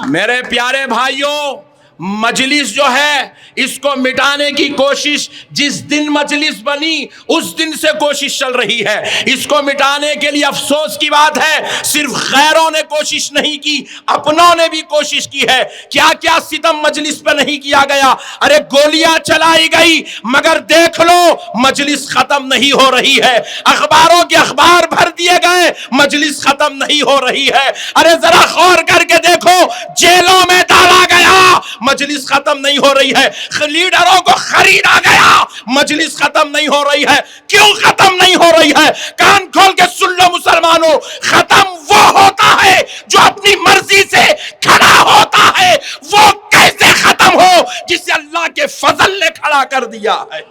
میرے پیارے بھائیوں، مجلس جو ہے اس کو مٹانے کی کوشش جس دن مجلس بنی اس دن سے کوشش چل رہی ہے۔ اس کو مٹانے کے لیے افسوس کی بات ہے صرف غیروں نے کوشش نہیں کی، اپنوں نے بھی کوشش کی ہے۔ کیا کیا ستم مجلس پہ نہیں کیا گیا، ارے گولیاں چلائی گئی، مگر دیکھ لو مجلس ختم نہیں ہو رہی ہے۔ اخباروں کے اخبار بھر دیے گئے، مجلس ختم نہیں ہو رہی ہے۔ ارے ذرا غور کر کے دیکھو، جیلوں میں ڈالا گیا، مجلس ختم نہیں ہو رہی ہے۔ لیڈروں کو خریدا گیا، مجلس ختم نہیں ہو رہی ہے۔ کیوں ختم نہیں ہو رہی ہے؟ کان کھول کے سن لو مسلمانوں، ختم وہ ہوتا ہے جو اپنی مرضی سے کھڑا ہوتا ہے۔ وہ کیسے ختم ہو؟ جسے اللہ کے فضل نے کھڑا کر دیا ہے۔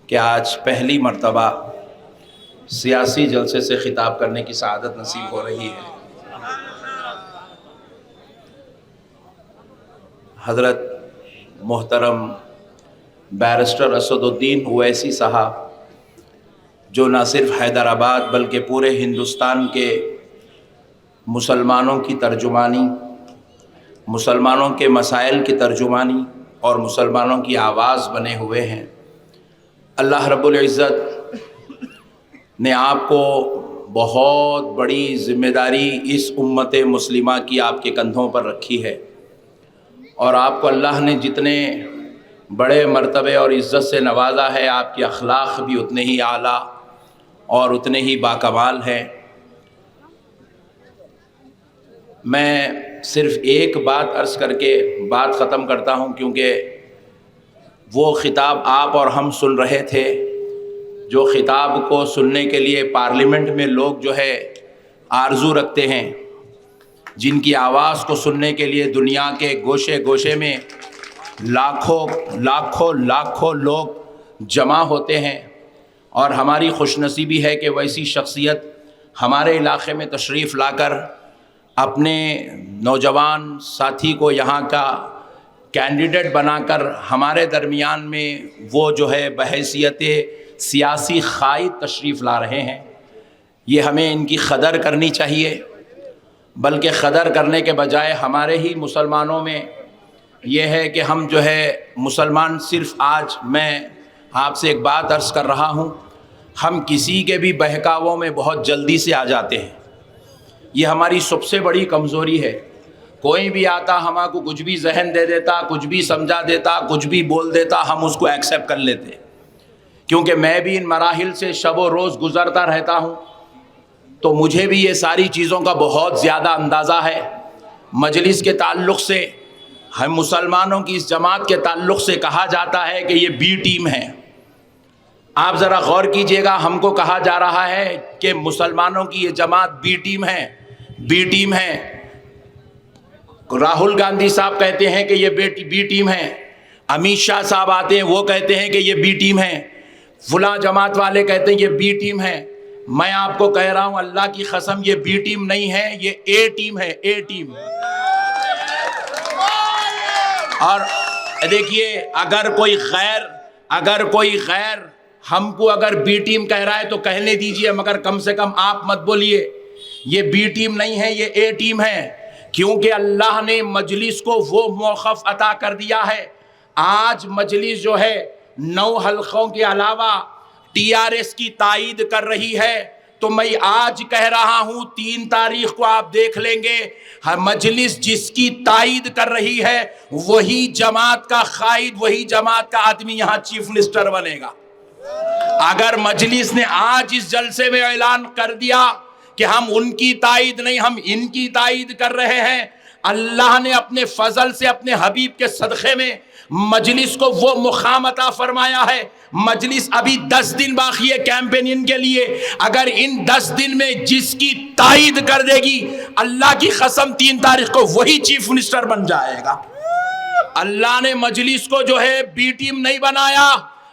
کہ آج پہلی مرتبہ سیاسی جلسے سے خطاب کرنے کی سعادت نصیب ہو رہی ہے۔ حضرت محترم بیرسٹر اسد الدین اویسی صاحب، جو نہ صرف حیدرآباد بلکہ پورے ہندوستان کے مسلمانوں کی ترجمانی، مسلمانوں کے مسائل کی ترجمانی اور مسلمانوں کی آواز بنے ہوئے ہیں۔ اللہ رب العزت نے آپ کو بہت بڑی ذمہ داری اس امت مسلمہ کی آپ کے کندھوں پر رکھی ہے، اور آپ کو اللہ نے جتنے بڑے مرتبے اور عزت سے نوازا ہے، آپ کے اخلاق بھی اتنے ہی اعلیٰ اور اتنے ہی باکمال ہیں۔ میں صرف ایک بات عرض کر کے بات ختم کرتا ہوں، کیونکہ وہ خطاب آپ اور ہم سن رہے تھے جو خطاب کو سننے کے لیے پارلیمنٹ میں لوگ جو ہے آرزو رکھتے ہیں، جن کی آواز کو سننے کے لیے دنیا کے گوشے گوشے میں لاکھوں لوگ جمع ہوتے ہیں۔ اور ہماری خوش نصیبی ہے کہ ویسی شخصیت ہمارے علاقے میں تشریف لا کر اپنے نوجوان ساتھی کو یہاں کا کینڈیڈیٹ بنا کر ہمارے درمیان میں وہ جو ہے بحیثیت سیاسی قائد تشریف لا رہے ہیں۔ یہ ہمیں ان کی قدر کرنی چاہیے، بلکہ قدر کرنے کے بجائے ہمارے ہی مسلمانوں میں یہ ہے کہ ہم جو ہے مسلمان صرف آج میں آپ سے ایک بات عرض کر رہا ہوں، ہم کسی کے بھی بہکاووں میں بہت جلدی سے آ جاتے ہیں۔ یہ ہماری سب سے بڑی کمزوری ہے۔ کوئی بھی آتا ہمارے کو کچھ بھی ذہن دے دیتا، کچھ بھی سمجھا دیتا، کچھ بھی بول دیتا، ہم اس کو ایکسیپٹ کر لیتے۔ کیونکہ میں بھی ان مراحل سے شب و روز گزرتا رہتا ہوں، تو مجھے بھی یہ ساری چیزوں کا بہت زیادہ اندازہ ہے۔ مجلس کے تعلق سے، ہم مسلمانوں کی اس جماعت کے تعلق سے کہا جاتا ہے کہ یہ بی ٹیم ہے۔ آپ ذرا غور کیجئے گا، ہم کو کہا جا رہا ہے کہ مسلمانوں کی یہ جماعت بی ٹیم ہے، بی ٹیم ہے۔ راہل گاندھی صاحب کہتے ہیں کہ یہ بی ٹیم ہے، امیت شاہ صاحب آتے ہیں وہ کہتے ہیں کہ یہ بی ٹیم ہے، فلاں جماعت والے کہتے ہیں یہ بی ٹیم ہے۔ میں آپ کو کہہ رہا ہوں اللہ کی قسم یہ بی ٹیم نہیں ہے، یہ اے ٹیم ہے، اے ٹیم۔ اور دیکھیے، اگر کوئی غیر ہم کو اگر بی ٹیم کہہ رہا ہے تو کہنے دیجئے، مگر کم سے کم آپ مت بولیے یہ بی ٹیم نہیں ہے، یہ اے ٹیم ہے۔ کیونکہ اللہ نے مجلس کو وہ موقف عطا کر دیا ہے۔ آج مجلس جو ہے 9 حلقوں کے علاوہ ٹی آر ایس کی تائید کر رہی ہے، تو میں آج کہہ رہا ہوں 3 تاریخ کو آپ دیکھ لیں گے، مجلس جس کی تائید کر رہی ہے وہی جماعت کا قائد، وہی جماعت کا آدمی یہاں چیف منسٹر بنے گا۔ اگر مجلس نے آج اس جلسے میں اعلان کر دیا کہ ہم ان کی تائید نہیں، ہم ان کی تائید کر رہے ہیں، اللہ نے اپنے فضل سے اپنے حبیب کے صدقے میں مجلس کو وہ مقام عطا فرمایا ہے۔ مجلس ابھی 10 دن باقی ہے کیمپین کے لیے، اگر ان 10 دن میں جس کی تائید کر دے گی، اللہ کی قسم 3 تاریخ کو وہی چیف منسٹر بن جائے گا۔ اللہ نے مجلس کو جو ہے بی ٹیم نہیں بنایا،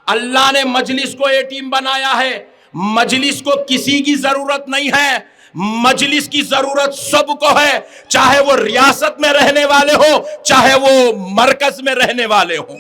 اللہ نے مجلس کو اے ٹیم بنایا ہے۔ مجلس کو کسی کی ضرورت نہیں ہے، مجلس کی ضرورت سب کو ہے، چاہے وہ ریاست میں رہنے والے ہو، چاہے وہ مرکز میں رہنے والے ہوں۔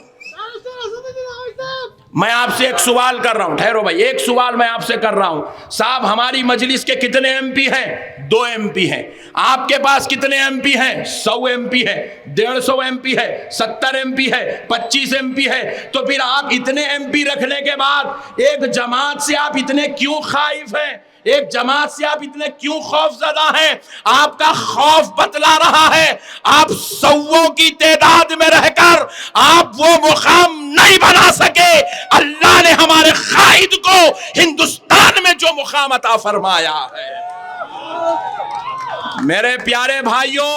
میں آپ سے ایک سوال کر رہا ہوں، ٹھہرو بھائی، ایک سوال میں آپ سے کر رہا ہوں صاحب، ہماری مجلس کے کتنے ایم پی ہیں؟ 2 ایم پی ہیں۔ آپ کے پاس کتنے ایم پی ہیں؟ 100 ایم پی ہے، 150 ایم پی ہے، 70 ایم پی ہے، 25 ایم پی ہے۔ تو پھر آپ اتنے ایم پی رکھنے کے بعد ایک جماعت سے آپ اتنے کیوں خائف ہیں؟ ایک جماعت سے آپ اتنے کیوں خوف زدہ ہیں؟ آپ کا خوف بتلا رہا ہے آپ 100 کی تعداد میں رہ کر آپ وہ مقام نہیں بنا سکے۔ اللہ نے ہمارے قائد کو ہندوستان میں جو مقام عطا فرمایا ہے۔ میرے پیارے بھائیوں،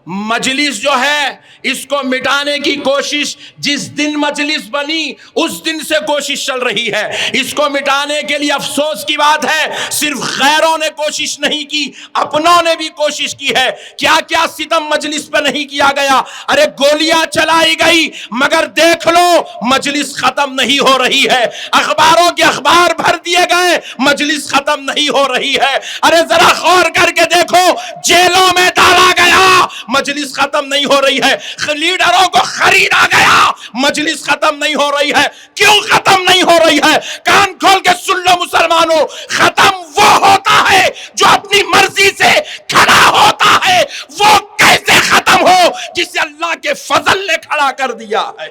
مجلس جو ہے اس کو مٹانے کی کوشش جس دن مجلس بنی اس دن سے کوشش چل رہی ہے۔ اس کو مٹانے کے لیے افسوس کی بات ہے صرف غیروں نے کوشش نہیں کی، اپنوں نے بھی کوشش کی ہے۔ کیا کیا ستم مجلس پہ نہیں کیا گیا؟ ارے گولیاں چلائی گئی مگر دیکھ لو مجلس ختم نہیں ہو رہی ہے۔ اخباروں کے اخبار بھر دیے گئے، مجلس ختم نہیں ہو رہی ہے۔ ارے ذرا غور کر کے دیکھو، جیلوں میں ڈالا گیا، مجلس ختم نہیں ہو رہی ہے۔ لیڈروں کو خریدا گیا، مجلس ختم نہیں ہو رہی ہے۔ کیوں ختم نہیں ہو رہی ہے؟ کان کھول کے سن لو مسلمانوں، ختم وہ ہوتا ہے جو اپنی مرضی سے کھڑا ہوتا ہے۔ وہ کیسے ختم ہو؟ جسے اللہ کے فضل نے کھڑا کر دیا ہے۔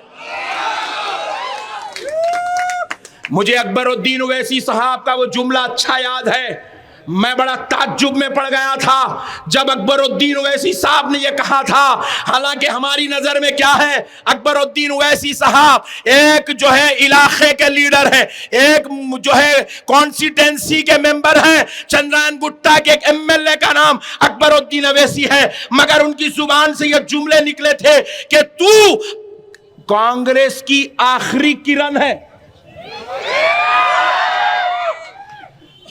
مجھے اکبر الدین اویسی صاحب کا وہ جملہ اچھا یاد ہے، میں بڑا تعجب میں پڑ گیا تھا جب اکبر الدین اویسی صاحب نے یہ کہا تھا۔ حالانکہ ہماری نظر میں کیا ہے، اکبر الدین اویسی صاحب ایک جو ہے علاقے کے لیڈر ہیں، ایک جو ہے کانسٹیٹنسی کے ممبر ہیں، چندران گٹا کے ایک ایم ایل اے کا نام اکبر الدین اویسی ہے، مگر ان کی زبان سے یہ جملے نکلے تھے کہ تو کانگریس کی آخری کرن ہے۔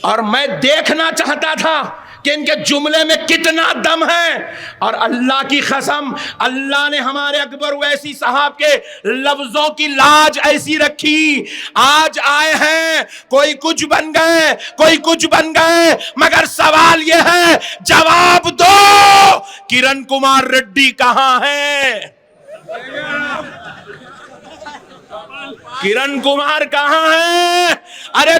اور میں دیکھنا چاہتا تھا کہ ان کے جملے میں کتنا دم ہے، اور اللہ کی قسم اللہ نے ہمارے اکبر اویسی صاحب کے لفظوں کی لاج ایسی رکھی۔ آج آئے ہیں، کوئی کچھ بن گئے، کوئی کچھ بن گئے، مگر سوال یہ ہے جواب دو، کرن کمار ریڈی کہاں ہے؟ کرن کمار کہاں ہے؟ ارے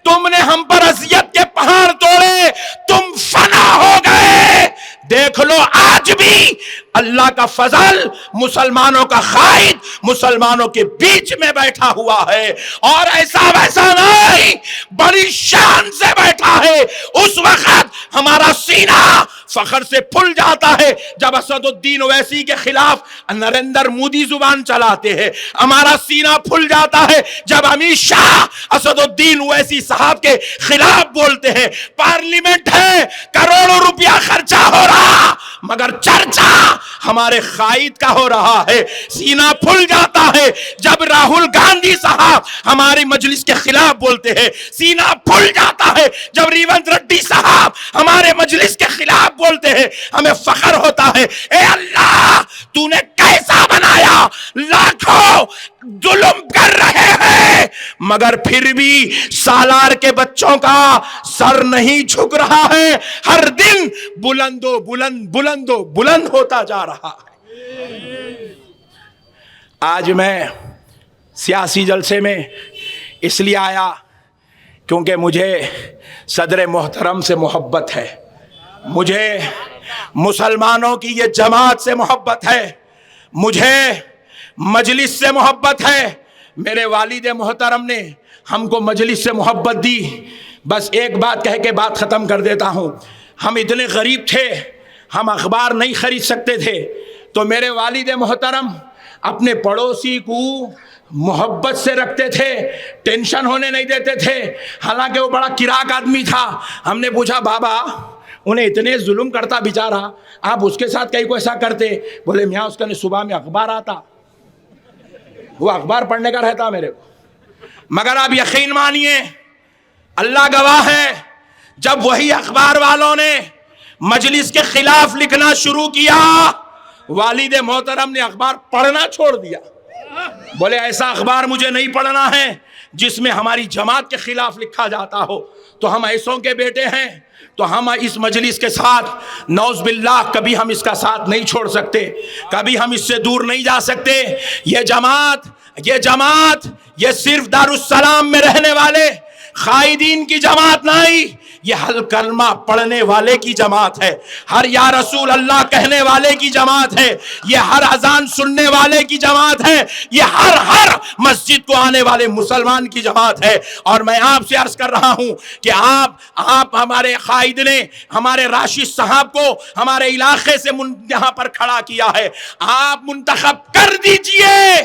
تم نے ہم پر اذیت کے پہاڑ توڑے، تم فنا ہو گئے۔ دیکھ لو آج بھی اللہ کا فضل، مسلمانوں کا قائد مسلمانوں کے بیچ میں بیٹھا ہوا ہے، اور ایسا ویسا نہیں، بڑی شان سے بیٹھا ہے۔ اس وقت ہمارا سینہ فخر سے پھل جاتا ہے جب اسد الدین اویسی کے خلاف نریندر مودی زبان چلاتے ہیں، ہمارا سینہ پھل جاتا ہے جب امیت شاہ اسد الدین اویسی صاحب کے خلاف بولتے ہیں۔ پارلیمنٹ ہے، کروڑوں روپیہ خرچہ ہو رہا، مگر چرچا ہمارے قائد کا ہو رہا ہے۔ سینہ پھل جاتا ہے جب راہل گاندھی صاحب ہماری مجلس کے خلاف بولتے ہیں، سینہ پھل جاتا ہے جب ریونت ریڈی صاحب ہمارے مجلس کے خلاف بولتے ہیں، ہمیں فخر ہوتا ہے۔ اے اللہ، تو نے کیسا بنایا؟ لاکھوں ظلم کر رہے ہیں مگر پھر بھی سالار کے بچوں کا سر نہیں جھک رہا ہے، ہر دن بلند ہوتا جا رہا ہے۔ آج میں سیاسی جلسے میں اس لیے آیا کیونکہ مجھے صدر محترم سے محبت ہے، مجھے مسلمانوں کی یہ جماعت سے محبت ہے، مجھے مجلس سے محبت ہے۔ میرے والد محترم نے ہم کو مجلس سے محبت دی۔ بس ایک بات کہہ کے بات ختم کر دیتا ہوں، ہم اتنے غریب تھے، ہم اخبار نہیں خرید سکتے تھے، تو میرے والد محترم اپنے پڑوسی کو محبت سے رکھتے تھے، ٹینشن ہونے نہیں دیتے تھے، حالانکہ وہ بڑا کراک آدمی تھا۔ ہم نے پوچھا بابا انہیں اتنے ظلم کرتا بیچارہ، آپ اس کے ساتھ کہیں کو ایسا کرتے؟ بولے میاں اس کا صبح میں اخبار آتا، وہ اخبار پڑھنے کا رہتا میرے کو۔ مگر آپ یقین مانیے، اللہ گواہ ہے، جب وہی اخبار والوں نے مجلس کے خلاف لکھنا شروع کیا، والد محترم نے اخبار پڑھنا چھوڑ دیا۔ بولے ایسا اخبار مجھے نہیں پڑھنا ہے جس میں ہماری جماعت کے خلاف لکھا جاتا ہو۔ تو ہم ایسوں کے بیٹے ہیں، تو ہم اس مجلس کے ساتھ نعوذ باللہ کبھی ہم اس کا ساتھ نہیں چھوڑ سکتے، کبھی ہم اس سے دور نہیں جا سکتے۔ یہ جماعت یہ جماعت یہ صرف دارالسلام میں رہنے والے قائدین کی جماعت نہیں، یہ حل کلمہ پڑھنے والے کی جماعت ہے، ہر یا رسول اللہ کہنے والے کی جماعت ہے، یہ ہر اذان سننے والے کی جماعت ہے، یہ ہر مسجد کو آنے والے مسلمان کی جماعت ہے۔ اور میں آپ سے عرض کر رہا ہوں کہ آپ ہمارے قائد نے ہمارے راشد صاحب کو ہمارے علاقے سے یہاں پر کھڑا کیا ہے، آپ منتخب کر دیجئے،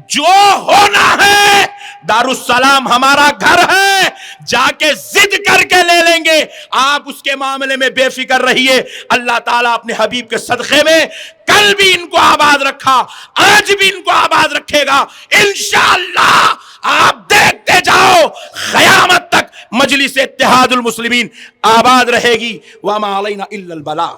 جو ہونا ہے دارالسلام ہمارا گھر ہے، جا کے ضد کر کے لے لیں گے، آپ اس کے معاملے میں بے فکر رہیے۔ اللہ تعالیٰ اپنے حبیب کے صدقے میں کل بھی ان کو آباد رکھا، آج بھی ان کو آباد رکھے گا انشاءاللہ۔ آپ دیکھتے جاؤ قیامت تک مجلس اتحاد المسلمین آباد رہے گی۔ وما علینا الا البلاغ۔